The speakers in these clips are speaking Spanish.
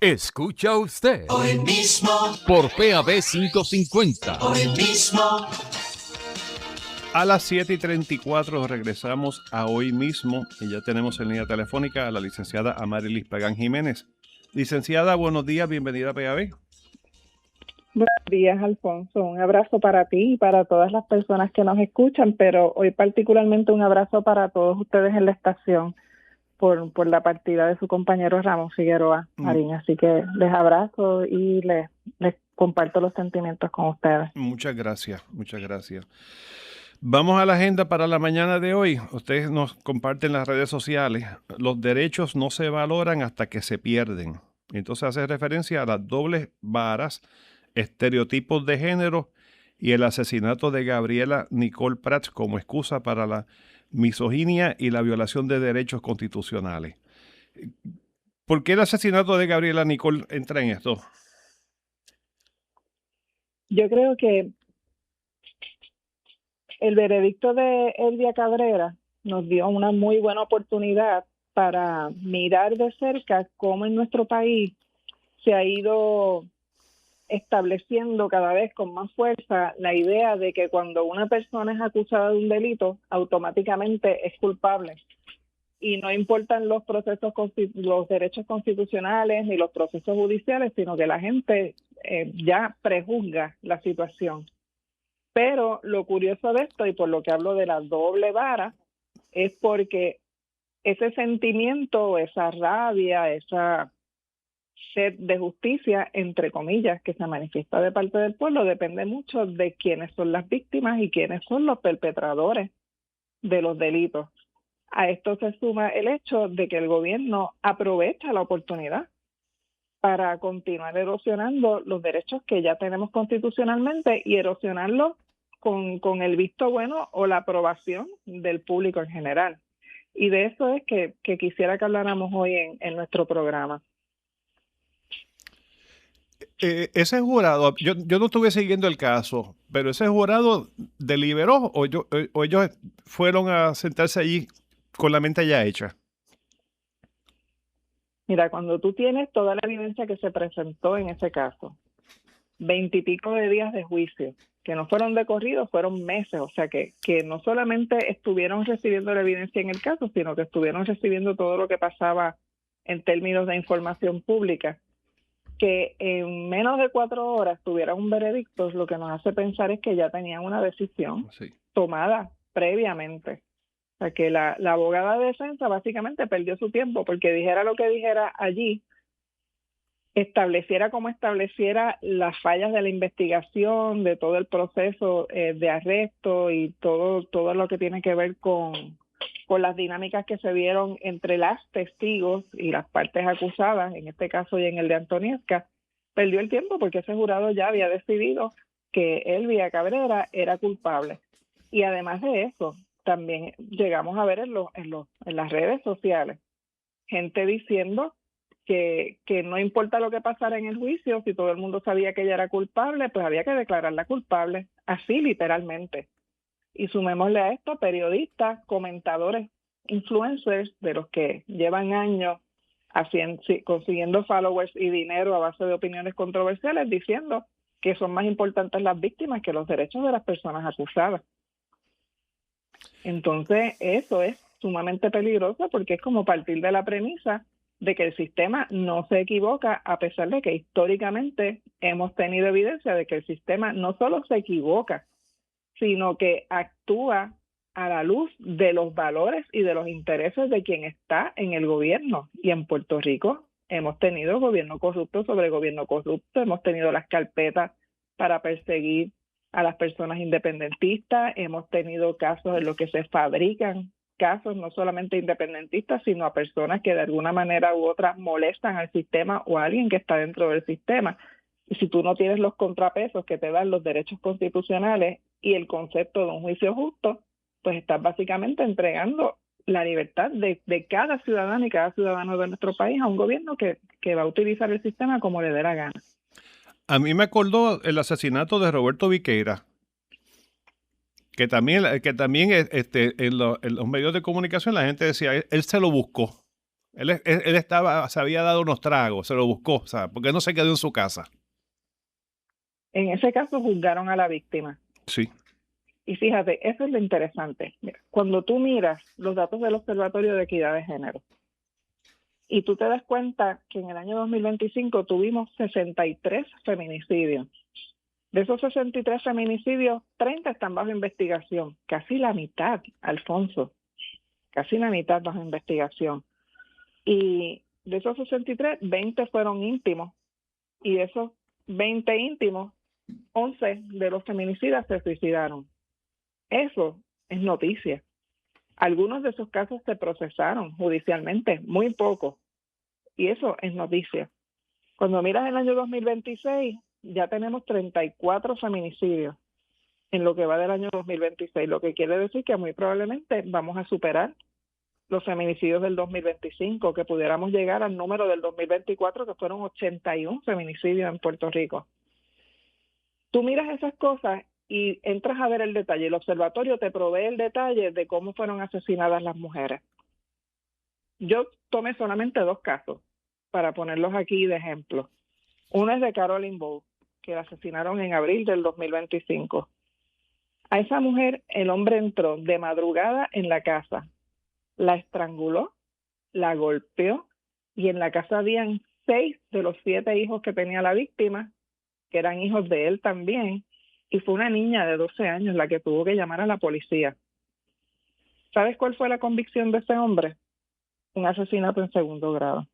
Escucha usted Hoy mismo, por PAB 550. hoy mismo. A las 7:34 regresamos a Hoy Mismo y ya tenemos en línea telefónica a la licenciada Amarilis Pagán Jiménez. Licenciada, buenos días, bienvenida a PAB. Buenos días, Alfonso. Un abrazo para ti y para todas las personas que nos escuchan, pero hoy particularmente un abrazo para todos ustedes en la estación por la partida de su compañero Ramón Figueroa Marín. Así que les abrazo y les comparto los sentimientos con ustedes. Muchas gracias, muchas gracias. Vamos a la agenda para la mañana de hoy. Ustedes nos comparten en las redes sociales. Los derechos no se valoran hasta que se pierden. Entonces hace referencia a las dobles varas, estereotipos de género y el asesinato de Gabriela Nicole Prats como excusa para la misoginia y la violación de derechos constitucionales. ¿Por qué el asesinato de Gabriela Nicole entra en esto? Yo creo que el veredicto de Elvia Cabrera nos dio una muy buena oportunidad para mirar de cerca cómo en nuestro país se ha ido estableciendo cada vez con más fuerza la idea de que cuando una persona es acusada de un delito, automáticamente es culpable. Y no importan los procesos, los derechos constitucionales ni los procesos judiciales, sino que la gente ya prejuzga la situación. Pero lo curioso de esto, y por lo que hablo de la doble vara, es porque ese sentimiento, esa rabia, esa sed de justicia, entre comillas, que se manifiesta de parte del pueblo, depende mucho de quiénes son las víctimas y quiénes son los perpetradores de los delitos. A esto se suma el hecho de que el gobierno aprovecha la oportunidad para continuar erosionando los derechos que ya tenemos constitucionalmente y erosionarlos con el visto bueno o la aprobación del público en general. Y de eso es que quisiera que habláramos hoy en nuestro programa. Ese jurado, yo no estuve siguiendo el caso, pero ese jurado deliberó o ellos fueron a sentarse allí con la mente ya hecha. Mira, cuando tú tienes toda la evidencia que se presentó en ese caso, 20 y pico de días de juicio, que no fueron de corrido, fueron meses, o sea que no solamente estuvieron recibiendo la evidencia en el caso, sino que estuvieron recibiendo todo lo que pasaba en términos de información pública, que en menos de 4 horas tuviera un veredicto, lo que nos hace pensar es que ya tenían una decisión tomada previamente. O sea que la abogada de defensa básicamente perdió su tiempo porque dijera lo que dijera allí, estableciera como estableciera las fallas de la investigación, de todo el proceso de arresto y todo lo que tiene que ver con las dinámicas que se vieron entre las testigos y las partes acusadas, en este caso y en el de Antoniesca, perdió el tiempo porque ese jurado ya había decidido que Elvia Cabrera era culpable. Y además de eso, también llegamos a ver en las redes sociales gente diciendo que no importa lo que pasara en el juicio, si todo el mundo sabía que ella era culpable, pues había que declararla culpable, así literalmente. Y sumémosle a esto periodistas, comentadores, influencers, de los que llevan años consiguiendo followers y dinero a base de opiniones controversiales, diciendo que son más importantes las víctimas que los derechos de las personas acusadas. Entonces, eso es sumamente peligroso porque es como partir de la premisa de que el sistema no se equivoca, a pesar de que históricamente hemos tenido evidencia de que el sistema no solo se equivoca, sino que actúa a la luz de los valores y de los intereses de quien está en el gobierno. Y en Puerto Rico hemos tenido gobierno corrupto sobre gobierno corrupto, hemos tenido las carpetas para perseguir a las personas independentistas, hemos tenido casos en los que se fabrican casos no solamente independentistas, sino a personas que de alguna manera u otra molestan al sistema o a alguien que está dentro del sistema. Y si tú no tienes los contrapesos que te dan los derechos constitucionales y el concepto de un juicio justo, pues estás básicamente entregando la libertad de cada ciudadano y cada ciudadano de nuestro país a un gobierno que va a utilizar el sistema como le dé la gana. A mí me acordó el asesinato de Roberto Viqueira, que también en los medios de comunicación la gente decía, él se lo buscó. Él estaba, se había dado unos tragos, se lo buscó, ¿sabes? Porque no se quedó en su casa. En ese caso juzgaron a la víctima. Sí. Y fíjate, eso es lo interesante. Mira, cuando tú miras los datos del Observatorio de Equidad de Género y tú te das cuenta que en el año 2025 tuvimos 63 feminicidios. De esos 63 feminicidios, 30 están bajo investigación. Casi la mitad, Alfonso. Casi la mitad bajo investigación. Y de esos 63, 20 fueron íntimos. Y de esos 20 íntimos, 11 de los feminicidas se suicidaron. Eso es noticia. Algunos de esos casos se procesaron judicialmente, muy pocos. Y eso es noticia. Cuando miras el año 2026, ya tenemos 34 feminicidios en lo que va del año 2026, lo que quiere decir que muy probablemente vamos a superar los feminicidios del 2025, que pudiéramos llegar al número del 2024, que fueron 81 feminicidios en Puerto Rico. Tú miras esas cosas y entras a ver el detalle. El observatorio te provee el detalle de cómo fueron asesinadas las mujeres. Yo tomé solamente 2 casos para ponerlos aquí de ejemplo. Uno es de Caroline Bowe, que la asesinaron en abril del 2025. A esa mujer el hombre entró de madrugada en la casa, la estranguló, la golpeó y en la casa habían 6 de los 7 hijos que tenía la víctima, que eran hijos de él también, y fue una niña de 12 años la que tuvo que llamar a la policía. ¿Sabes cuál fue la convicción de ese hombre? Un asesinato en segundo grado.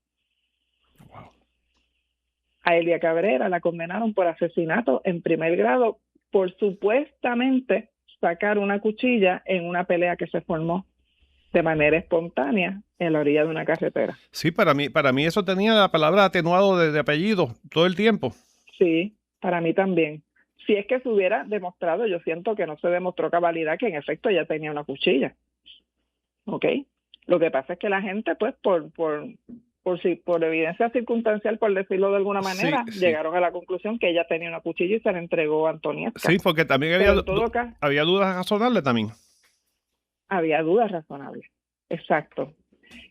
Wow. A Elia Cabrera la condenaron por asesinato en primer grado por supuestamente sacar una cuchilla en una pelea que se formó de manera espontánea en la orilla de una carretera. Sí, para mí eso tenía la palabra atenuado de apellido todo el tiempo. Sí, para mí también. Si es que se hubiera demostrado, yo siento que no se demostró cabalidad que en efecto ella tenía una cuchilla. ¿Ok? Lo que pasa es que la gente, pues, por evidencia circunstancial, por decirlo de alguna manera, Sí. llegaron a la conclusión que ella tenía una cuchilla y se la entregó a Antonieta. Sí, porque también Pero en todo caso, había dudas razonables también. había dudas razonables. Exacto.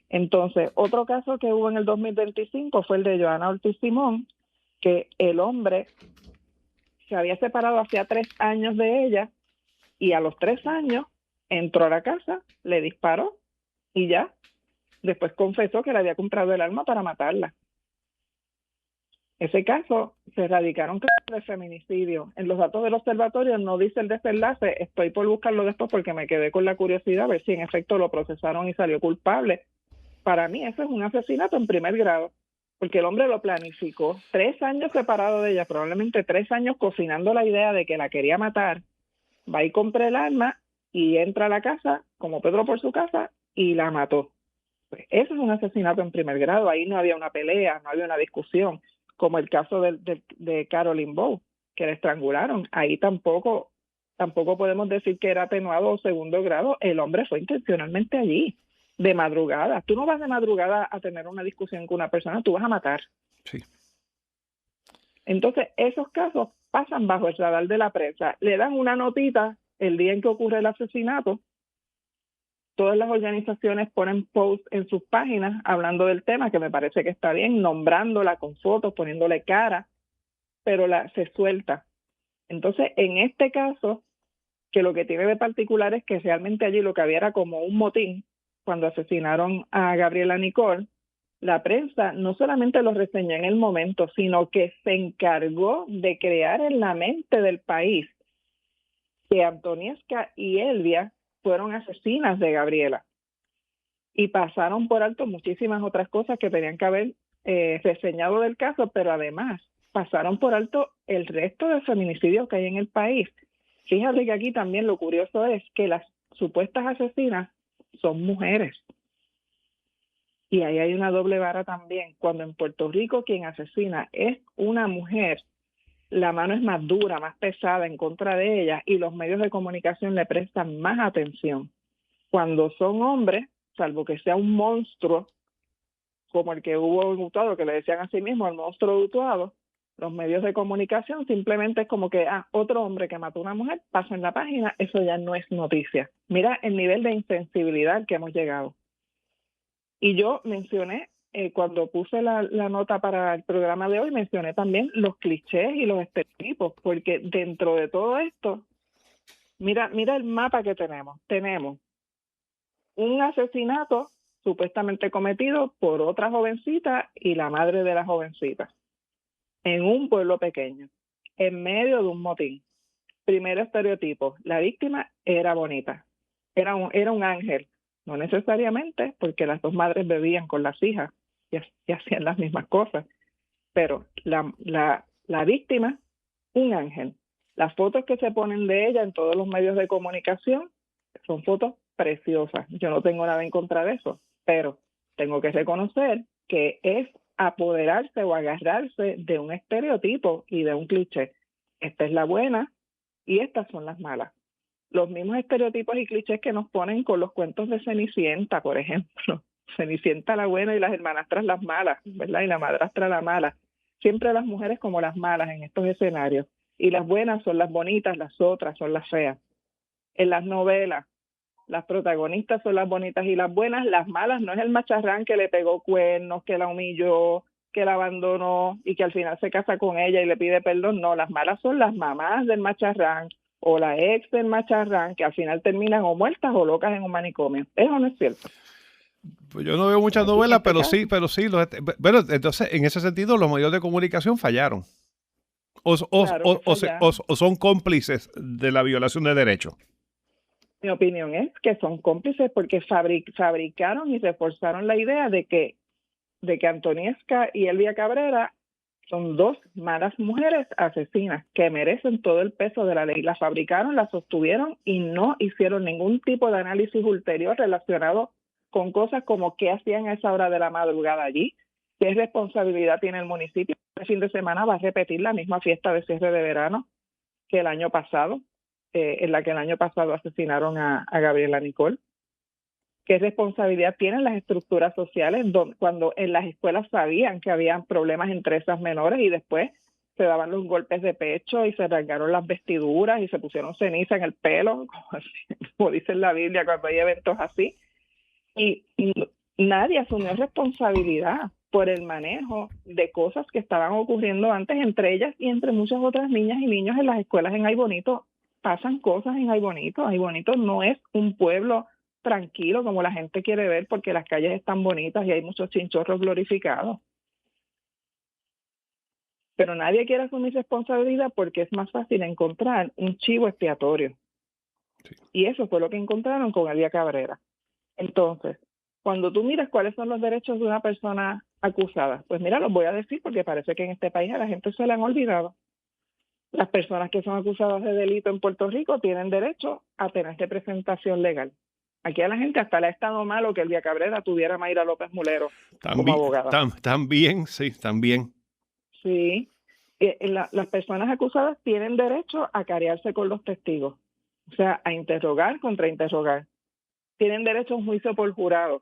Entonces, otro caso que hubo en el 2025 fue el de Joana Ortiz Simón, que el hombre se había separado hacía 3 años de ella y a los 3 años entró a la casa, le disparó y ya. Después confesó que le había comprado el arma para matarla. Ese caso se radicaron casos de feminicidio. En los datos del observatorio no dice el desenlace, estoy por buscarlo después porque me quedé con la curiosidad a ver si en efecto lo procesaron y salió culpable. Para mí eso es un asesinato en primer grado, porque el hombre lo planificó. 3 años separado de ella, probablemente 3 años cocinando la idea de que la quería matar. Va y compra el arma y entra a la casa, como Pedro por su casa, y la mató. Pues eso es un asesinato en primer grado. Ahí no había una pelea, no había una discusión, como el caso de Caroline Bowe, que la estrangularon. Ahí tampoco podemos decir que era atenuado o segundo grado. El hombre fue intencionalmente allí, de madrugada. Tú no vas de madrugada a tener una discusión con una persona, tú vas a matar. Sí. Entonces, esos casos pasan bajo el radar de la prensa. Le dan una notita el día en que ocurre el asesinato. Todas las organizaciones ponen posts en sus páginas hablando del tema, que me parece que está bien, nombrándola con fotos, poniéndole cara, pero se suelta. Entonces, en este caso, que lo que tiene de particular es que realmente allí lo que había era como un motín cuando asesinaron a Gabriela Nicole, la prensa no solamente lo reseñó en el momento, sino que se encargó de crear en la mente del país que Antoniesca y Elvia fueron asesinas de Gabriela y pasaron por alto muchísimas otras cosas que tenían que haber reseñado del caso, pero además pasaron por alto el resto de feminicidios que hay en el país. Fíjate que aquí también lo curioso es que las supuestas asesinas son mujeres. Y ahí hay una doble vara también. Cuando en Puerto Rico quien asesina es una mujer, la mano es más dura, más pesada en contra de ella y los medios de comunicación le prestan más atención. Cuando son hombres, salvo que sea un monstruo, como el que hubo en Utuado, que le decían a sí mismo el monstruo de Utuado, los medios de comunicación simplemente es como que otro hombre que mató a una mujer, pasa en la página, eso ya no es noticia. Mira el nivel de insensibilidad al que hemos llegado. Y yo mencioné, cuando puse la nota para el programa de hoy, mencioné también los clichés y los estereotipos, porque dentro de todo esto, mira el mapa que tenemos. Tenemos un asesinato supuestamente cometido por otra jovencita y la madre de la jovencita, en un pueblo pequeño, en medio de un motín. Primer estereotipo, la víctima era bonita, era un ángel, no necesariamente porque las dos madres bebían con las hijas y hacían las mismas cosas, pero la víctima, un ángel. Las fotos que se ponen de ella en todos los medios de comunicación son fotos preciosas. Yo no tengo nada en contra de eso, pero tengo que reconocer que es apoderarse o agarrarse de un estereotipo y de un cliché. Esta es la buena y estas son las malas. Los mismos estereotipos y clichés que nos ponen con los cuentos de Cenicienta, por ejemplo. Cenicienta la buena y las hermanastras las malas, ¿verdad? Y la madrastra la mala. Siempre las mujeres como las malas en estos escenarios. Y las buenas son las bonitas, las otras son las feas. En las novelas, las protagonistas son las bonitas y las buenas, las malas no es el macharrán que le pegó cuernos, que la humilló, que la abandonó y que al final se casa con ella y le pide perdón. No, las malas son las mamás del macharrán o la ex del macharrán que al final terminan o muertas o locas en un manicomio. Eso no es cierto. Pues yo no veo muchas Aquí, novelas, en este pero sí. Bueno, entonces, en ese sentido, los medios de comunicación fallaron. Claro que fallaron. O son cómplices de la violación de derechos. Mi opinión es que son cómplices porque fabricaron y reforzaron la idea de que Antoniesca y Elvia Cabrera son dos malas mujeres asesinas que merecen todo el peso de la ley. La fabricaron, la sostuvieron y no hicieron ningún tipo de análisis ulterior relacionado con cosas como qué hacían a esa hora de la madrugada allí, qué responsabilidad tiene el municipio. Este fin de semana va a repetir la misma fiesta de cierre de verano que el año pasado, en la que el año pasado asesinaron a Gabriela Nicole. ¿Qué responsabilidad tienen las estructuras sociales cuando en las escuelas sabían que habían problemas entre esas menores y después se daban los golpes de pecho y se rasgaron las vestiduras y se pusieron ceniza en el pelo, como dice en la Biblia cuando hay eventos así? Y nadie asumió responsabilidad por el manejo de cosas que estaban ocurriendo antes entre ellas y entre muchas otras niñas y niños en las escuelas en Ay Bonito. Pasan cosas en Ay Bonito. Ay Bonito no es un pueblo tranquilo como la gente quiere ver porque las calles están bonitas y hay muchos chinchorros glorificados. Pero nadie quiere asumir responsabilidad porque es más fácil encontrar un chivo expiatorio. Sí. Y eso fue lo que encontraron con Elvia Cabrera. Entonces, cuando tú miras cuáles son los derechos de una persona acusada, pues mira, los voy a decir porque parece que en este país a la gente se le han olvidado. Las personas que son acusadas de delito en Puerto Rico tienen derecho a tener representación legal. Aquí a la gente hasta le ha estado malo que Elvia Cabrera tuviera a Mayra López Mulero como abogada. También, sí, también. Sí, las personas acusadas tienen derecho a carearse con los testigos, o sea, a interrogar, contrainterrogar. Tienen derecho a un juicio por jurado.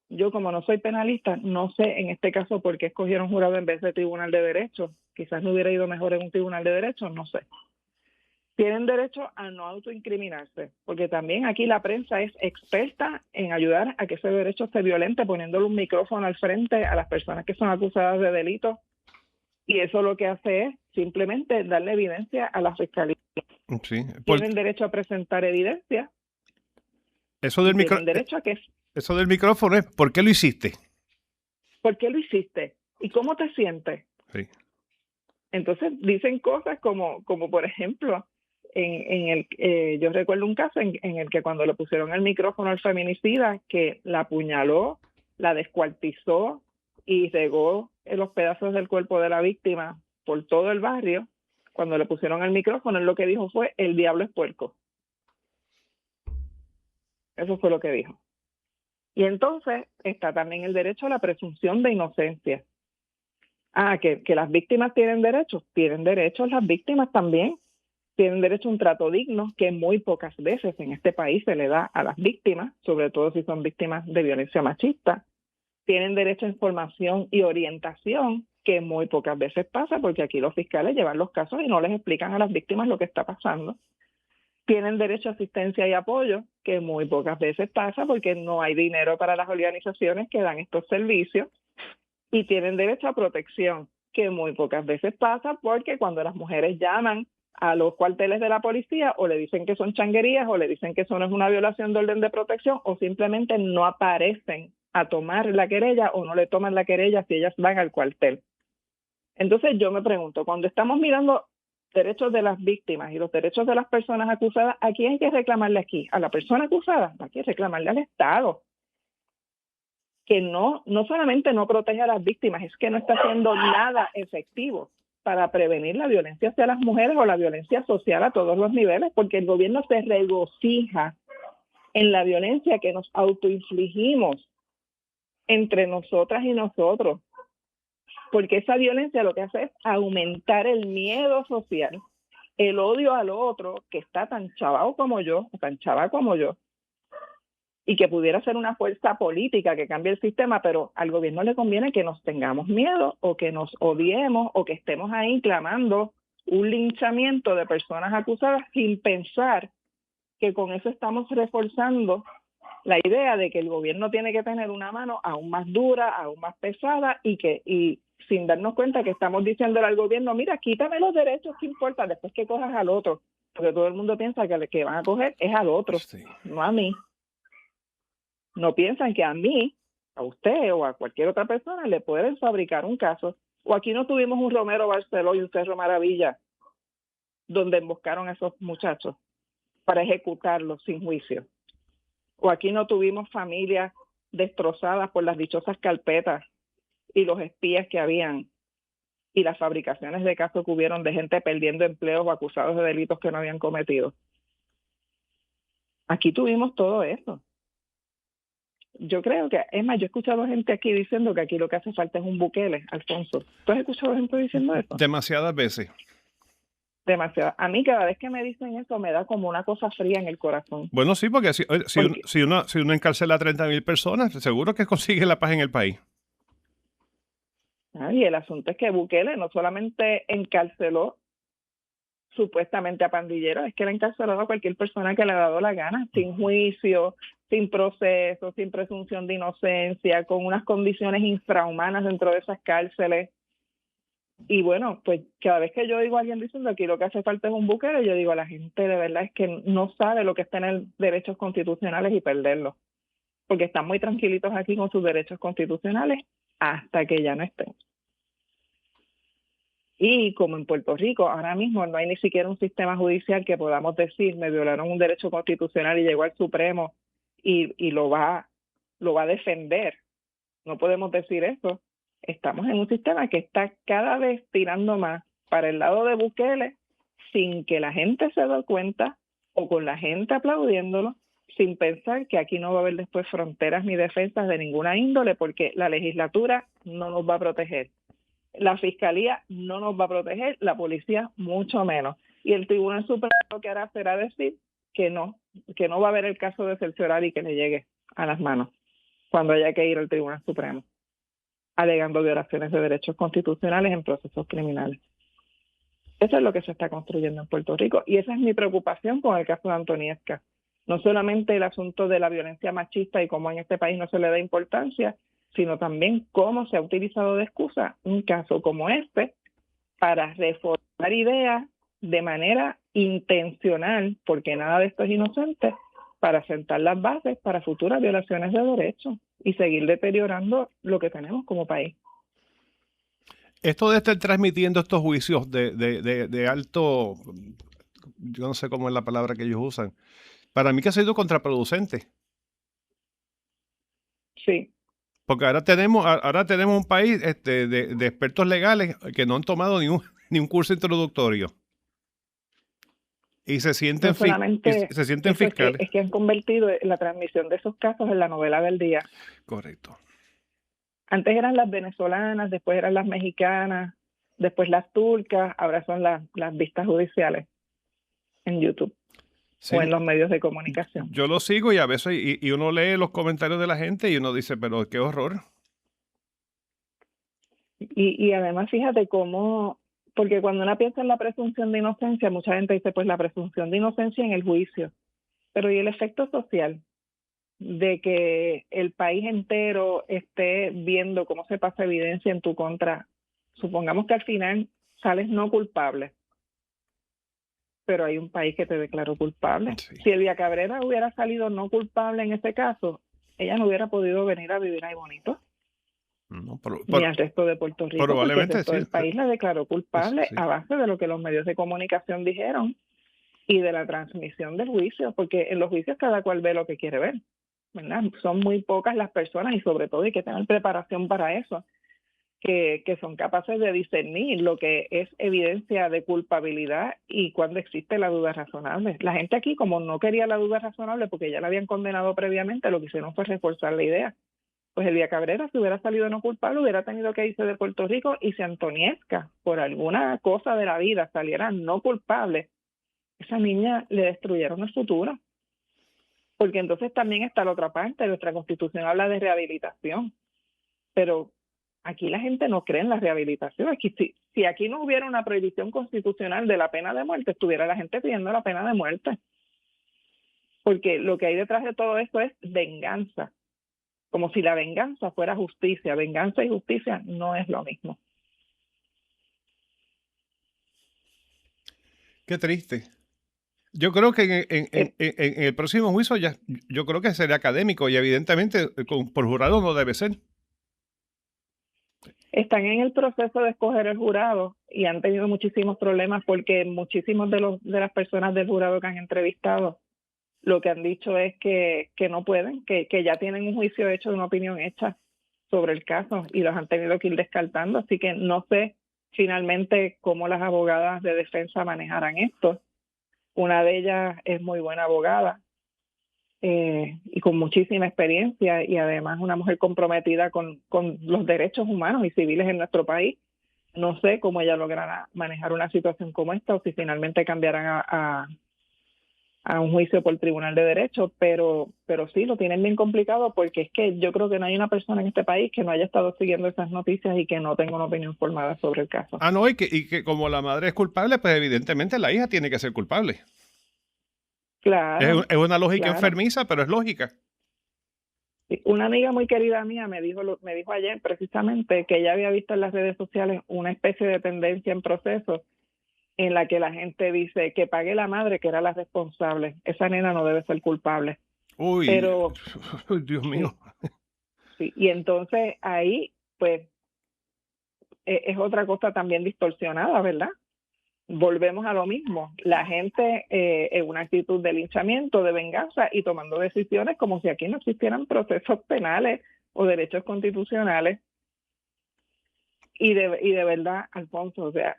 Yo, como no soy penalista, no sé en este caso por qué escogieron jurado en vez de tribunal de derecho. Quizás no hubiera ido mejor en un tribunal de derecho, no sé. Tienen derecho a no autoincriminarse, porque también aquí la prensa es experta en ayudar a que ese derecho se violente poniéndole un micrófono al frente a las personas que son acusadas de delitos. Y eso lo que hace es simplemente darle evidencia a la fiscalía. Sí, tienen derecho a presentar evidencia. Eso del micrófono es, ¿por qué lo hiciste? ¿Por qué lo hiciste? ¿Y cómo te sientes? Sí. Entonces dicen cosas como por ejemplo, yo recuerdo un caso en el que cuando le pusieron el micrófono al feminicida, que la apuñaló, la descuartizó y regó los pedazos del cuerpo de la víctima por todo el barrio, cuando le pusieron el micrófono, él lo que dijo fue, el diablo es puerco. Eso fue lo que dijo. Y entonces está también el derecho a la presunción de inocencia. Que las víctimas tienen derechos las víctimas también. Tienen derecho a un trato digno que muy pocas veces en este país se le da a las víctimas, sobre todo si son víctimas de violencia machista. Tienen derecho a información y orientación que muy pocas veces pasa porque aquí los fiscales llevan los casos y no les explican a las víctimas lo que está pasando. tienen derecho a asistencia y apoyo, que muy pocas veces pasa porque no hay dinero para las organizaciones que dan estos servicios, y tienen derecho a protección, que muy pocas veces pasa porque cuando las mujeres llaman a los cuarteles de la policía o le dicen que son changuerías o le dicen que eso no es una violación de orden de protección o simplemente no aparecen a tomar la querella o no le toman la querella si ellas van al cuartel. Entonces yo me pregunto, cuando estamos mirando derechos de las víctimas y los derechos de las personas acusadas, ¿a quién hay que reclamarle aquí? ¿A la persona acusada? Hay que reclamarle al Estado, que no solamente no protege a las víctimas, es que no está haciendo nada efectivo para prevenir la violencia hacia las mujeres o la violencia social a todos los niveles, porque el gobierno se regocija en la violencia que nos autoinfligimos entre nosotras y nosotros, porque esa violencia lo que hace es aumentar el miedo social, el odio al otro que está tan chavao como yo, o tan chava como yo, y que pudiera ser una fuerza política que cambie el sistema, pero al gobierno le conviene que nos tengamos miedo o que nos odiemos o que estemos ahí clamando un linchamiento de personas acusadas sin pensar que con eso estamos reforzando la idea de que el gobierno tiene que tener una mano aún más dura, aún más pesada y sin darnos cuenta que estamos diciéndole al gobierno, mira, quítame los derechos, ¿qué importa? Después que cojas al otro, porque todo el mundo piensa que el que van a coger es al otro, Sí. no a mí. No piensan que a mí, a usted o a cualquier otra persona le pueden fabricar un caso. O aquí no tuvimos un Romero Barceló y un Cerro Maravilla donde emboscaron a esos muchachos para ejecutarlos sin juicio. O aquí no tuvimos familias destrozadas por las dichosas carpetas y los espías que habían y las fabricaciones de casos que hubieron de gente perdiendo empleos o acusados de delitos que no habían cometido. Aquí tuvimos todo eso. Yo creo que, es más, yo he escuchado gente aquí diciendo que aquí lo que hace falta es un Bukele, Alfonso. ¿Tú has escuchado gente diciendo eso? Demasiadas veces. Demasiado. A mí cada vez que me dicen eso me da como una cosa fría en el corazón. Bueno, sí, porque si uno encarcela a 30,000 personas, seguro que consigue la paz en el país. Y el asunto es que Bukele no solamente encarceló supuestamente a pandilleros, es que él ha encarcelado a cualquier persona que le ha dado la gana, sin juicio, sin proceso, sin presunción de inocencia, con unas condiciones infrahumanas dentro de esas cárceles. Y bueno, pues cada vez que yo oigo a alguien diciendo aquí lo que hace falta es un Bukele, yo digo, la gente de verdad es que no sabe lo que es tener derechos constitucionales y perderlos, porque están muy tranquilitos aquí con sus derechos constitucionales hasta que ya no estén. Y como en Puerto Rico ahora mismo no hay ni siquiera un sistema judicial que podamos decir me violaron un derecho constitucional y llegó al Supremo y lo va a defender. No podemos decir eso. Estamos en un sistema que está cada vez tirando más para el lado de Bukele sin que la gente se dé cuenta o con la gente aplaudiéndolo, sin pensar que aquí no va a haber después fronteras ni defensas de ninguna índole porque la legislatura no nos va a proteger. La fiscalía no nos va a proteger, la policía mucho menos. Y el Tribunal Supremo lo que hará será decir que no va a haber el caso de cerciorar y que le llegue a las manos cuando haya que ir al Tribunal Supremo, alegando violaciones de derechos constitucionales en procesos criminales. Eso es lo que se está construyendo en Puerto Rico y esa es mi preocupación con el caso de Antoniesca. No solamente el asunto de la violencia machista y cómo en este país no se le da importancia, sino también cómo se ha utilizado de excusa un caso como este para reformar ideas de manera intencional, porque nada de esto es inocente, para sentar las bases para futuras violaciones de derechos y seguir deteriorando lo que tenemos como país. Esto de estar transmitiendo estos juicios de alto, yo no sé cómo es la palabra que ellos usan, para mí que ha sido contraproducente. Sí. Porque ahora tenemos un país de expertos legales que no han tomado ni un curso introductorio. Y se sienten, fiscales. Es que han convertido la transmisión de esos casos en la novela del día. Correcto. Antes eran las venezolanas, después eran las mexicanas, después las turcas, ahora son las vistas judiciales en YouTube. Sí. O en los medios de comunicación. Yo lo sigo y a veces y uno lee los comentarios de la gente y uno dice, pero qué horror. Y además fíjate cómo porque cuando uno piensa en la presunción de inocencia, mucha gente dice, pues la presunción de inocencia en el juicio, pero ¿y el efecto social de que el país entero esté viendo cómo se pasa evidencia en tu contra? Supongamos que al final sales no culpable, pero hay un país que te declaró culpable. Sí. Si Elvia Cabrera hubiera salido no culpable en ese caso, ella no hubiera podido venir a vivir ahí bonito, No, ni al resto de Puerto Rico, porque el probablemente resto del sí. país la declaró culpable Sí. a base de lo que los medios de comunicación dijeron y de la transmisión del juicio, porque en los juicios cada cual ve lo que quiere ver, ¿verdad? Son muy pocas las personas y sobre todo hay que tener preparación para eso, que son capaces de discernir lo que es evidencia de culpabilidad y cuando existe la duda razonable. La gente aquí, como no quería la duda razonable porque ya la habían condenado previamente, lo que hicieron fue reforzar la idea. Pues Elvia Cabrera, si hubiera salido no culpable, hubiera tenido que irse de Puerto Rico, y si Antoniesca, por alguna cosa de la vida, saliera no culpable, esa niña le destruyeron el futuro. Porque entonces también está la otra parte, nuestra Constitución habla de rehabilitación, pero aquí la gente no cree en la rehabilitación. Aquí, si aquí no hubiera una prohibición constitucional de la pena de muerte, estuviera la gente pidiendo la pena de muerte. Porque lo que hay detrás de todo esto es venganza. Como si la venganza fuera justicia. Venganza y justicia no es lo mismo. Qué triste. Yo creo que en el próximo juicio yo creo que sería académico y evidentemente por jurado no debe ser. Están en el proceso de escoger el jurado y han tenido muchísimos problemas porque muchísimos de las personas del jurado que han entrevistado lo que han dicho es que no pueden, que ya tienen un juicio hecho, una opinión hecha sobre el caso y los han tenido que ir descartando. Así que no sé finalmente cómo las abogadas de defensa manejarán esto. Una de ellas es muy buena abogada y con muchísima experiencia y además una mujer comprometida con los derechos humanos y civiles en nuestro país. No sé cómo ella logrará manejar una situación como esta o si finalmente cambiarán a un juicio por Tribunal de Derecho, pero sí, lo tienen bien complicado porque es que yo creo que no hay una persona en este país que no haya estado siguiendo esas noticias y que no tenga una opinión formada sobre el caso. Ah, no, y que como la madre es culpable, pues evidentemente la hija tiene que ser culpable. Claro. Es una lógica claro. enfermiza, pero es lógica. Una amiga muy querida mía me dijo ayer precisamente que ella había visto en las redes sociales una especie de tendencia en proceso en la que la gente dice que pague la madre, que era la responsable. Esa nena no debe ser culpable. Uy, pero Dios mío. Sí. Y entonces ahí, pues, es otra cosa también distorsionada, ¿verdad? Volvemos a lo mismo. La gente en una actitud de linchamiento, de venganza y tomando decisiones como si aquí no existieran procesos penales o derechos constitucionales. Y de verdad, Alfonso, o sea,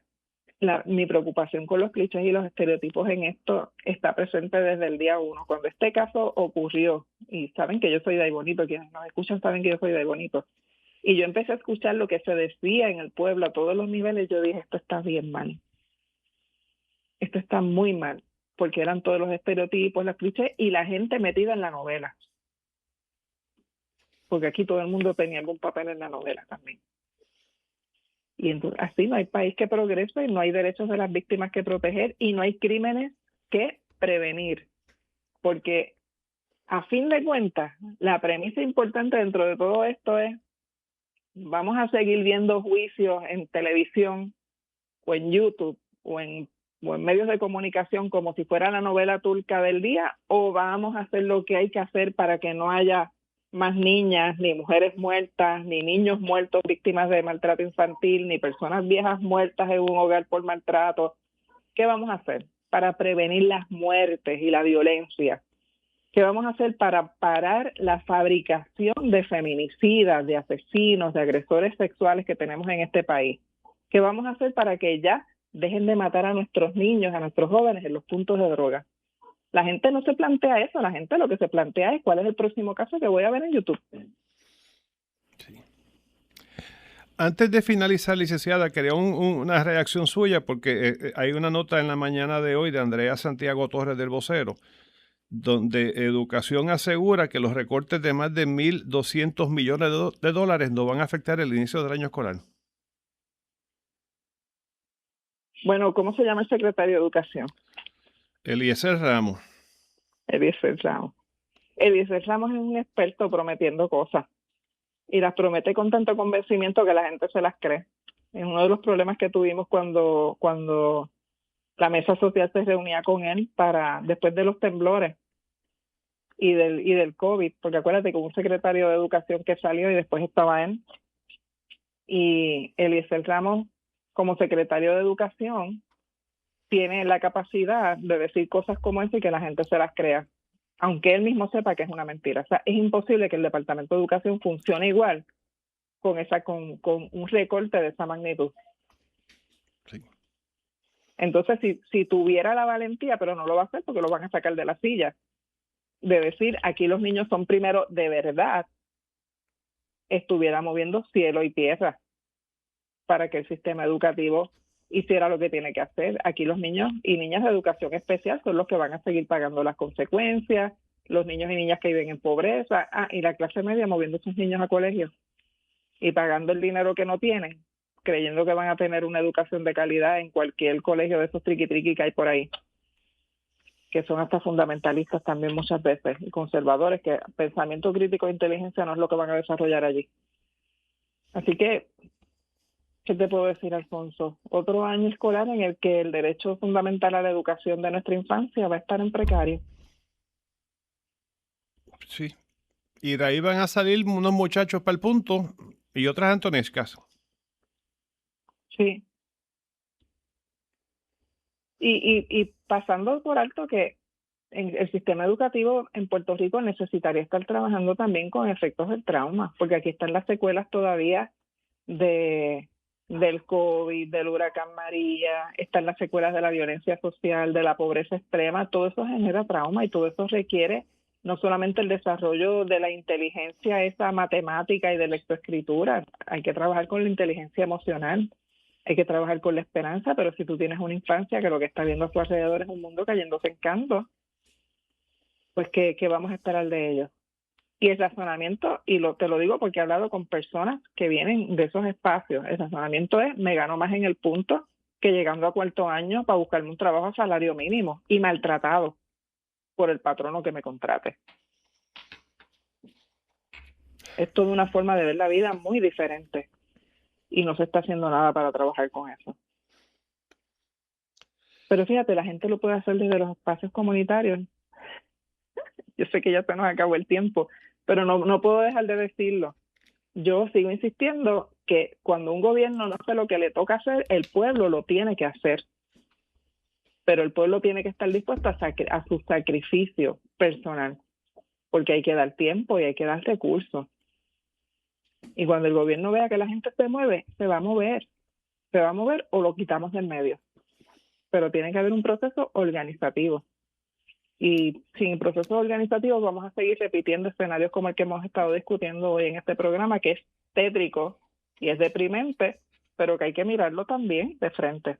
mi preocupación con los clichés y los estereotipos en esto está presente desde el día 1. Cuando este caso ocurrió, y saben que yo soy de ahí bonito, quienes nos escuchan saben que yo soy de ahí bonito, y yo empecé a escuchar lo que se decía en el pueblo a todos los niveles, yo dije, esto está bien mal. Esto está muy mal, porque eran todos los estereotipos, los clichés, y la gente metida en la novela. Porque aquí todo el mundo tenía algún papel en la novela también. Y entonces, así no hay país que progrese, no hay derechos de las víctimas que proteger y no hay crímenes que prevenir. Porque a fin de cuentas, la premisa importante dentro de todo esto es, vamos a seguir viendo juicios en televisión o en YouTube o en medios de comunicación como si fuera la novela turca del día, o vamos a hacer lo que hay que hacer para que no haya más niñas, ni mujeres muertas, ni niños muertos víctimas de maltrato infantil, ni personas viejas muertas en un hogar por maltrato. ¿Qué vamos a hacer para prevenir las muertes y la violencia? ¿Qué vamos a hacer para parar la fabricación de feminicidas, de asesinos, de agresores sexuales que tenemos en este país? ¿Qué vamos a hacer para que ya dejen de matar a nuestros niños, a nuestros jóvenes en los puntos de droga? La gente no se plantea eso, la gente lo que se plantea es cuál es el próximo caso que voy a ver en YouTube. Sí. Antes de finalizar, licenciada, quería una reacción suya porque hay una nota en la mañana de hoy de Andrea Santiago Torres del Vocero, donde Educación asegura que los recortes de más de 1.200 millones de dólares no van a afectar el inicio del año escolar. Bueno, ¿cómo se llama el secretario de Educación? Eliezer Ramos. Eliezer Ramos. Eliezer Ramos es un experto prometiendo cosas y las promete con tanto convencimiento que la gente se las cree. Es uno de los problemas que tuvimos cuando la mesa social se reunía con él después de los temblores y del COVID, porque acuérdate que hubo un secretario de Educación que salió y después estaba él. Y Eliezer Ramos, como secretario de Educación, tiene la capacidad de decir cosas como esa y que la gente se las crea, aunque él mismo sepa que es una mentira. O sea, es imposible que el Departamento de Educación funcione igual con un recorte de esa magnitud. Sí. Entonces, si tuviera la valentía, pero no lo va a hacer porque lo van a sacar de la silla, de decir, aquí los niños son primero de verdad, estuviera moviendo cielo y tierra para que el sistema educativo hiciera lo que tiene que hacer. Aquí los niños y niñas de educación especial son los que van a seguir pagando las consecuencias, los niños y niñas que viven en pobreza, y la clase media moviendo a sus niños a colegios y pagando el dinero que no tienen, creyendo que van a tener una educación de calidad en cualquier colegio de esos triqui-triqui que hay por ahí, que son hasta fundamentalistas también muchas veces, y conservadores, que pensamiento crítico e inteligencia no es lo que van a desarrollar allí. Así que, ¿qué te puedo decir, Alfonso? Otro año escolar en el que el derecho fundamental a la educación de nuestra infancia va a estar en precario. Sí. Y de ahí van a salir unos muchachos para el punto y otras antonescas. Sí. Y pasando por alto que el sistema educativo en Puerto Rico necesitaría estar trabajando también con efectos del trauma, porque aquí están las secuelas todavía del COVID, del huracán María, están las secuelas de la violencia social, de la pobreza extrema. Todo eso genera trauma y todo eso requiere no solamente el desarrollo de la inteligencia esa matemática y de lectoescritura, hay que trabajar con la inteligencia emocional, hay que trabajar con la esperanza, pero si tú tienes una infancia que lo que está viendo a su alrededor es un mundo cayéndose en canto, pues ¿qué vamos a esperar de ellos? Y el razonamiento, te lo digo porque he hablado con personas que vienen de esos espacios, el razonamiento es, me gano más en el punto que llegando a cuarto año para buscarme un trabajo a salario mínimo y maltratado por el patrono que me contrate. Es toda una forma de ver la vida muy diferente y no se está haciendo nada para trabajar con eso. Pero fíjate, la gente lo puede hacer desde los espacios comunitarios. Yo sé que ya se nos acabó el tiempo, pero no puedo dejar de decirlo. Yo sigo insistiendo que cuando un gobierno no hace lo que le toca hacer, el pueblo lo tiene que hacer. Pero el pueblo tiene que estar dispuesto a su sacrificio personal, porque hay que dar tiempo y hay que dar recursos. Y cuando el gobierno vea que la gente se mueve, se va a mover o lo quitamos del medio. Pero tiene que haber un proceso organizativo. Y sin procesos organizativos vamos a seguir repitiendo escenarios como el que hemos estado discutiendo hoy en este programa, que es tétrico y es deprimente, pero que hay que mirarlo también de frente.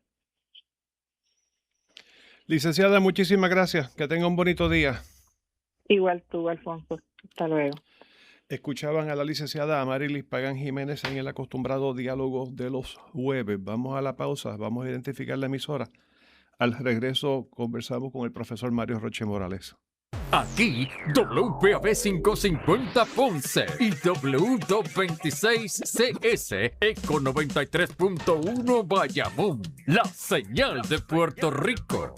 Licenciada, muchísimas gracias. Que tenga un bonito día. Igual tú, Alfonso. Hasta luego. Escuchaban a la licenciada Amarilis Pagán Jiménez en el acostumbrado diálogo de los jueves. Vamos a la pausa, vamos a identificar la emisora. Al regreso conversamos con el profesor Mario Roche Morales. Aquí WPAB 550 Ponce y W226CS Eco 93.1 Bayamón, la señal de Puerto Rico.